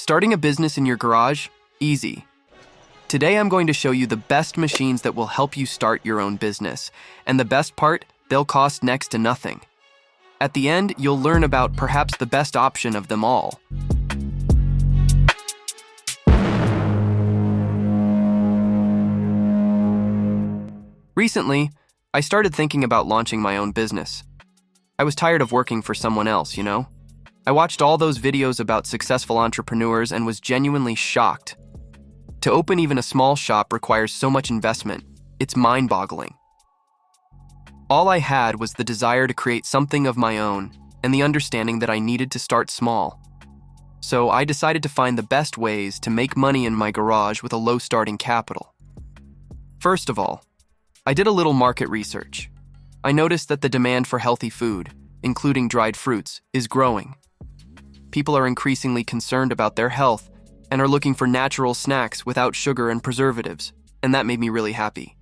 Starting a business in your garage? Easy. Today I'm going to show you the best machines that will help you start your own business. And the best part, they'll cost next to nothing. At the end, you'll learn about perhaps the best option of them all. Recently, I started thinking about launching my own business. I was tired of working for someone else, I watched all those videos about successful entrepreneurs and was genuinely shocked. To open even a small shop requires so much investment, it's mind-boggling. All I had was the desire to create something of my own and the understanding that I needed to start small. So I decided to find the best ways to make money in my garage with a low starting capital. First of all, I did a little market research. I noticed that the demand for healthy food, including dried fruits, is growing. People are increasingly concerned about their health and are looking for natural snacks without sugar and preservatives, and that made me really happy.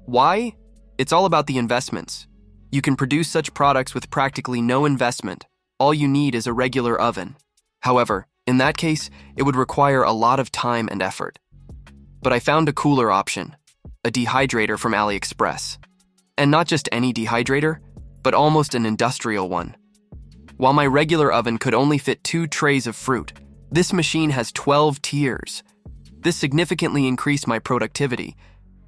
Why? It's all about the investments. You can produce such products with practically no investment. All you need is a regular oven. However, in that case, it would require a lot of time and effort. But I found a cooler option, a dehydrator from AliExpress. And not just any dehydrator, but almost an industrial one. While my regular oven could only fit 2 trays of fruit, this machine has 12 tiers. This significantly increased my productivity,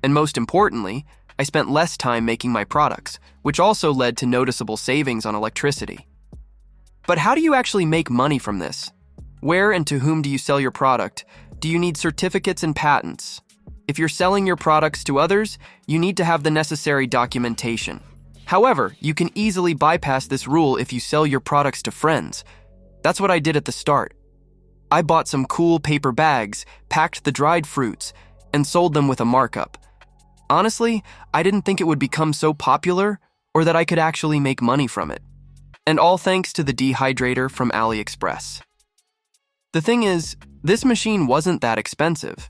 and most importantly, I spent less time making my products, which also led to noticeable savings on electricity. But how do you actually make money from this? Where and to whom do you sell your product? Do you need certificates and patents? If you're selling your products to others, you need to have the necessary documentation. However, you can easily bypass this rule if you sell your products to friends. That's what I did at the start. I bought some cool paper bags, packed the dried fruits, and sold them with a markup. Honestly, I didn't think it would become so popular or that I could actually make money from it. And all thanks to the dehydrator from AliExpress. The thing is, this machine wasn't that expensive.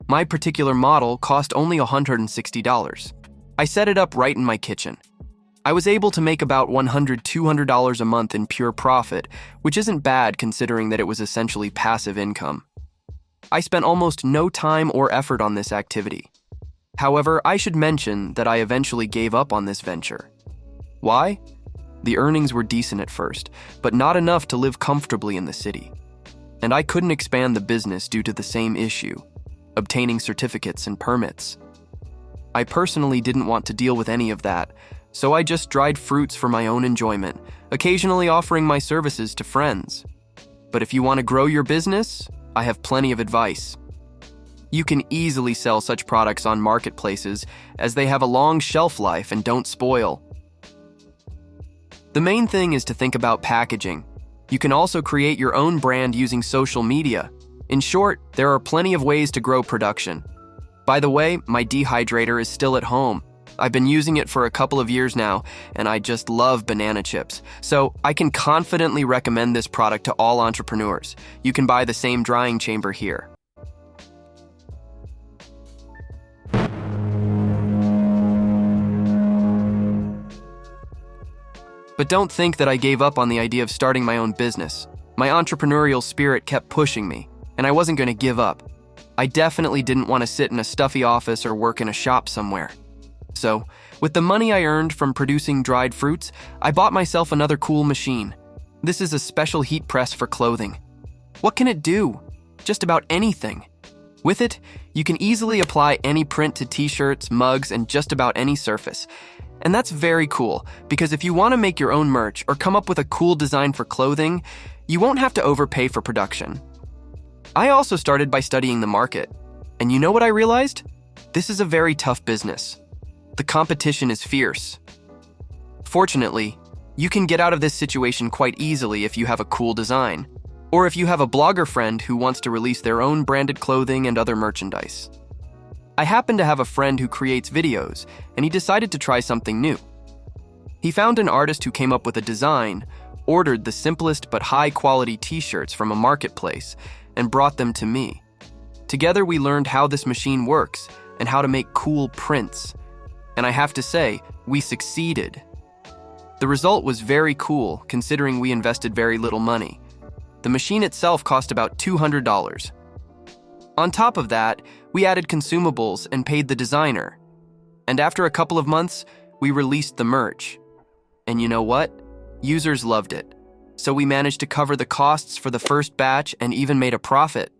My particular model cost only $160. I set it up right in my kitchen. I was able to make about $100–200 a month in pure profit, which isn't bad considering that it was essentially passive income. I spent almost no time or effort on this activity. However, I should mention that I eventually gave up on this venture. Why? The earnings were decent at first, but not enough to live comfortably in the city. And I couldn't expand the business due to the same issue, obtaining certificates and permits. I personally didn't want to deal with any of that, so I just dried fruits for my own enjoyment, occasionally offering my services to friends. But if you want to grow your business, I have plenty of advice. You can easily sell such products on marketplaces as they have a long shelf life and don't spoil. The main thing is to think about packaging. You can also create your own brand using social media. In short, there are plenty of ways to grow production. By the way, my dehydrator is still at home. I've been using it for a couple of years now, and I just love banana chips. So I can confidently recommend this product to all entrepreneurs. You can buy the same drying chamber here. But don't think that I gave up on the idea of starting my own business. My entrepreneurial spirit kept pushing me, and I wasn't going to give up. I definitely didn't want to sit in a stuffy office or work in a shop somewhere. So, with the money I earned from producing dried fruits, I bought myself another cool machine. This is a special heat press for clothing. What can it do? Just about anything. With it, you can easily apply any print to t-shirts, mugs, and just about any surface. And that's very cool, because if you want to make your own merch or come up with a cool design for clothing, you won't have to overpay for production. I also started by studying the market. And you know what I realized? This is a very tough business. The competition is fierce. Fortunately, you can get out of this situation quite easily if you have a cool design, or if you have a blogger friend who wants to release their own branded clothing and other merchandise. I happen to have a friend who creates videos, and he decided to try something new. He found an artist who came up with a design, ordered the simplest but high-quality t-shirts from a marketplace, and brought them to me. Together we learned how this machine works and how to make cool prints. And I have to say, we succeeded. The result was very cool, considering we invested very little money. The machine itself cost about $200. On top of that, we added consumables and paid the designer. And after a couple of months, we released the merch. And you know what? Users loved it. So we managed to cover the costs for the first batch and even made a profit.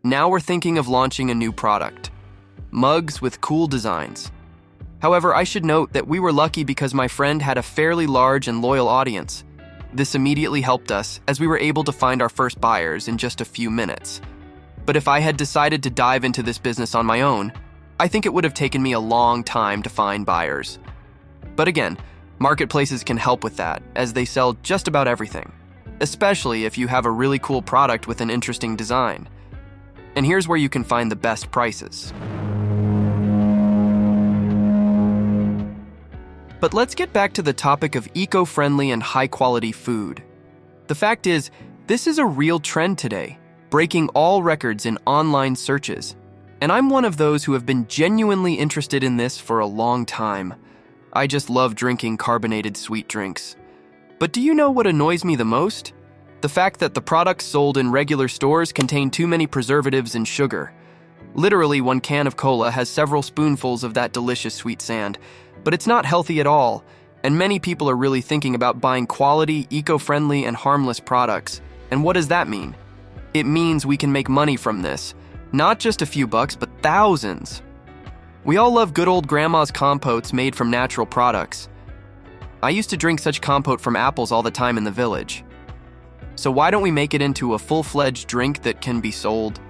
Now we're thinking of launching a new product. Mugs with cool designs. However, I should note that we were lucky because my friend had a fairly large and loyal audience. This immediately helped us as we were able to find our first buyers in just a few minutes. But if I had decided to dive into this business on my own, I think it would have taken me a long time to find buyers. But again, marketplaces can help with that, as they sell just about everything, especially if you have a really cool product with an interesting design. And here's where you can find the best prices. But let's get back to the topic of eco-friendly and high-quality food. The fact is, this is a real trend today, breaking all records in online searches. And I'm one of those who have been genuinely interested in this for a long time. I just love drinking carbonated sweet drinks. But do you know what annoys me the most? The fact that the products sold in regular stores contain too many preservatives and sugar. Literally, one can of cola has several spoonfuls of that delicious sweet sand, but it's not healthy at all, and many people are really thinking about buying quality, eco-friendly, and harmless products. And what does that mean? It means we can make money from this. Not just a few bucks, but thousands. We all love good old grandma's compotes made from natural products. I used to drink such compote from apples all the time in the village. So why don't we make it into a full-fledged drink that can be sold?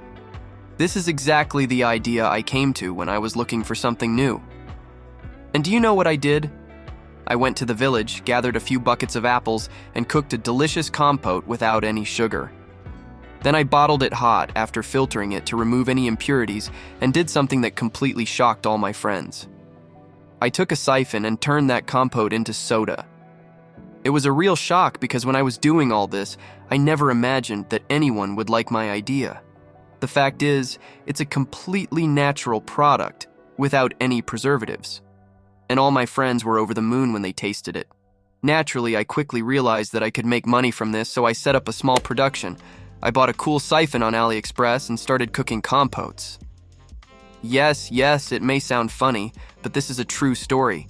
This is exactly the idea I came to when I was looking for something new. And do you know what I did? I went to the village, gathered a few buckets of apples, and cooked a delicious compote without any sugar. Then I bottled it hot after filtering it to remove any impurities and did something that completely shocked all my friends. I took a siphon and turned that compote into soda. It was a real shock because when I was doing all this, I never imagined that anyone would like my idea. The fact is, it's a completely natural product without any preservatives. And all my friends were over the moon when they tasted it. Naturally, I quickly realized that I could make money from this, so I set up a small production. I bought a cool siphon on AliExpress and started cooking compotes. Yes, it may sound funny, but this is a true story.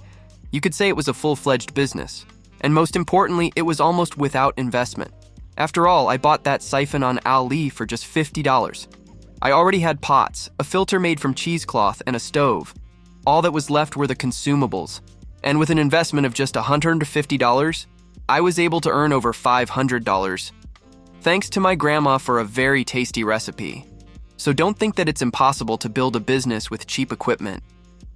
You could say it was a full-fledged business. And most importantly, it was almost without investment. After all, I bought that siphon on Ali for just $50. I already had pots, a filter made from cheesecloth, and a stove. All that was left were the consumables. And with an investment of just $150, I was able to earn over $500. Thanks to my grandma for a very tasty recipe. So don't think that it's impossible to build a business with cheap equipment.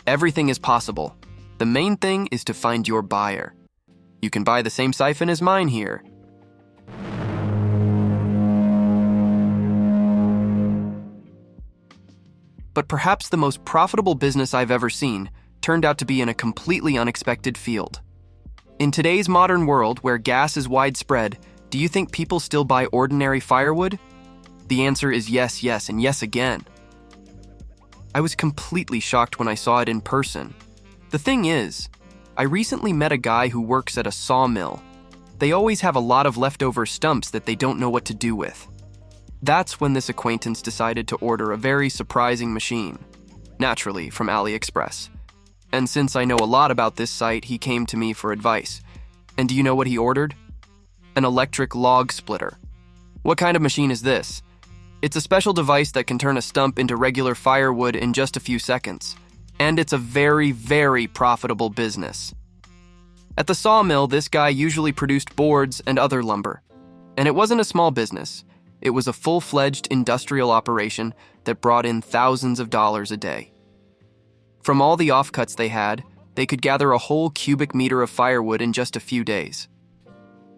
Everything is possible. The main thing is to find your buyer. You can buy the same siphon as mine here. But perhaps the most profitable business I've ever seen turned out to be in a completely unexpected field. In today's modern world where gas is widespread, do you think people still buy ordinary firewood? The answer is yes, and yes again. I was completely shocked when I saw it in person. The thing is, I recently met a guy who works at a sawmill. They always have a lot of leftover stumps that they don't know what to do with. That's when this acquaintance decided to order a very surprising machine, naturally from AliExpress. And since I know a lot about this site, he came to me for advice. And do you know what he ordered? An electric log splitter. What kind of machine is this? It's a special device that can turn a stump into regular firewood in just a few seconds. And it's a very, very profitable business. At the sawmill, this guy usually produced boards and other lumber. And it wasn't a small business. It was a full-fledged industrial operation that brought in thousands of dollars a day. From all the offcuts they had, they could gather a whole cubic meter of firewood in just a few days.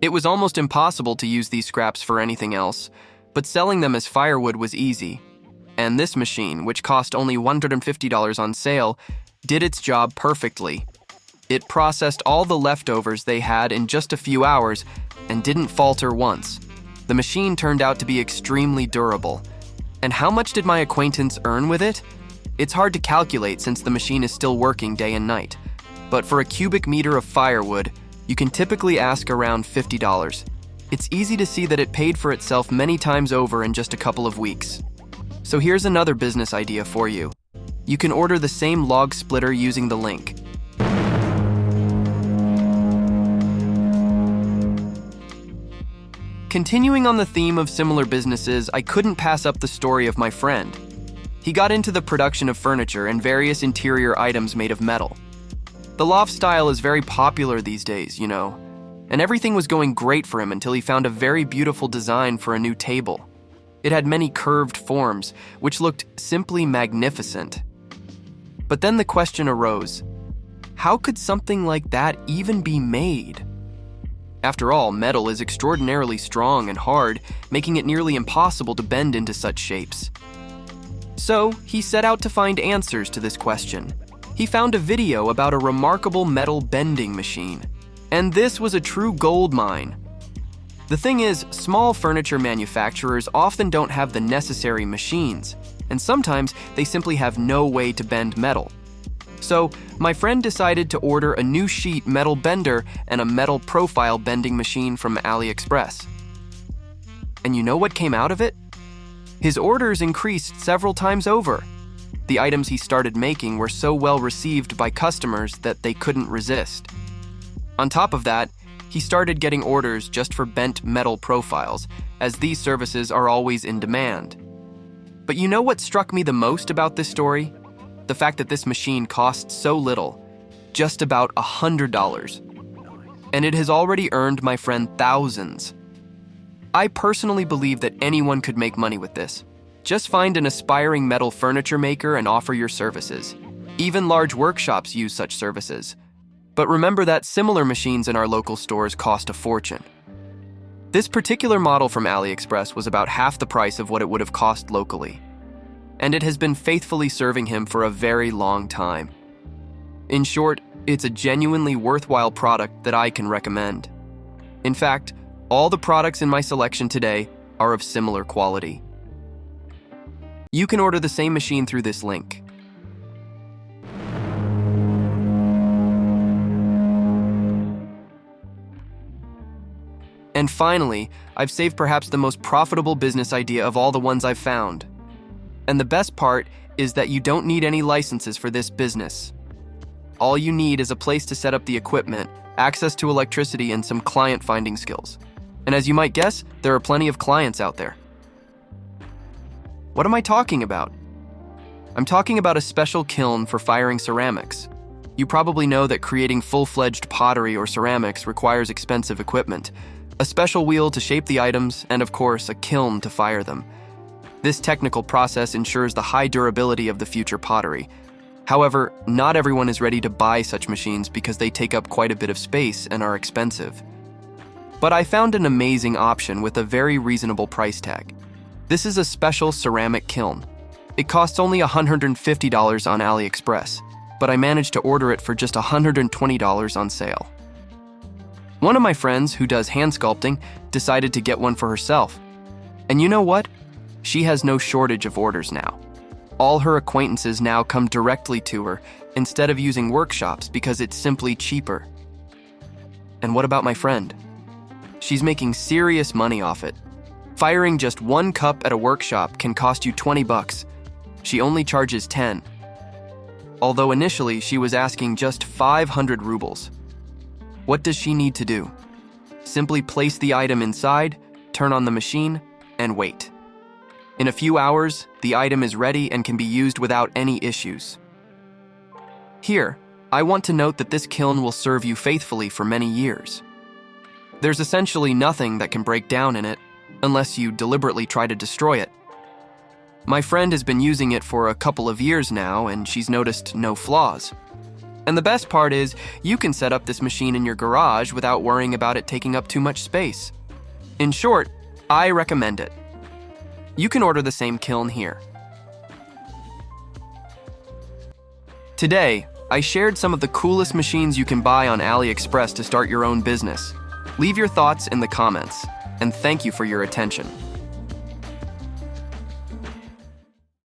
It was almost impossible to use these scraps for anything else, but selling them as firewood was easy. And this machine, which cost only $150 on sale, did its job perfectly. It processed all the leftovers they had in just a few hours and didn't falter once. The machine turned out to be extremely durable. And how much did my acquaintance earn with it? It's hard to calculate since the machine is still working day and night. But for a cubic meter of firewood, you can typically ask around $50. It's easy to see that it paid for itself many times over in just a couple of weeks. So here's another business idea for you. You can order the same log splitter using the link. Continuing on the theme of similar businesses, I couldn't pass up the story of my friend. He got into the production of furniture and various interior items made of metal. The loft style is very popular these days, and everything was going great for him until he found a very beautiful design for a new table. It had many curved forms, which looked simply magnificent. But then the question arose, how could something like that even be made? After all, metal is extraordinarily strong and hard, making it nearly impossible to bend into such shapes. So, he set out to find answers to this question. He found a video about a remarkable metal bending machine. And this was a true gold mine. The thing is, small furniture manufacturers often don't have the necessary machines, and sometimes they simply have no way to bend metal. So, my friend decided to order a new sheet metal bender and a metal profile bending machine from AliExpress. And you know what came out of it? His orders increased several times over. The items he started making were so well received by customers that they couldn't resist. On top of that, he started getting orders just for bent metal profiles, as these services are always in demand. But you know what struck me the most about this story? The fact that this machine costs so little, just about $100. And it has already earned my friend thousands. I personally believe that anyone could make money with this. Just find an aspiring metal furniture maker and offer your services. Even large workshops use such services. But remember that similar machines in our local stores cost a fortune. This particular model from AliExpress was about half the price of what it would have cost locally. And it has been faithfully serving him for a very long time. In short, it's a genuinely worthwhile product that I can recommend. In fact, all the products in my selection today are of similar quality. You can order the same machine through this link. And finally, I've saved perhaps the most profitable business idea of all the ones I've found. And the best part is that you don't need any licenses for this business. All you need is a place to set up the equipment, access to electricity, and some client finding skills. And as you might guess, there are plenty of clients out there. What am I talking about? I'm talking about a special kiln for firing ceramics. You probably know that creating full-fledged pottery or ceramics requires expensive equipment, a special wheel to shape the items, and of course, a kiln to fire them. This technical process ensures the high durability of the future pottery. However, not everyone is ready to buy such machines because they take up quite a bit of space and are expensive. But I found an amazing option with a very reasonable price tag. This is a special ceramic kiln. It costs only $150 on AliExpress, but I managed to order it for just $120 on sale. One of my friends, who does hand sculpting, decided to get one for herself. And you know what? She has no shortage of orders now. All her acquaintances now come directly to her instead of using workshops because it's simply cheaper. And what about my friend? She's making serious money off it. Firing just one cup at a workshop can cost you $20. She only charges 10. Although initially she was asking just 500 rubles. What does she need to do? Simply place the item inside, turn on the machine, and wait. In a few hours, the item is ready and can be used without any issues. Here, I want to note that this kiln will serve you faithfully for many years. There's essentially nothing that can break down in it, unless you deliberately try to destroy it. My friend has been using it for a couple of years now, and she's noticed no flaws. And the best part is, you can set up this machine in your garage without worrying about it taking up too much space. In short, I recommend it. You can order the same kiln here. Today, I shared some of the coolest machines you can buy on AliExpress to start your own business. Leave your thoughts in the comments, and thank you for your attention.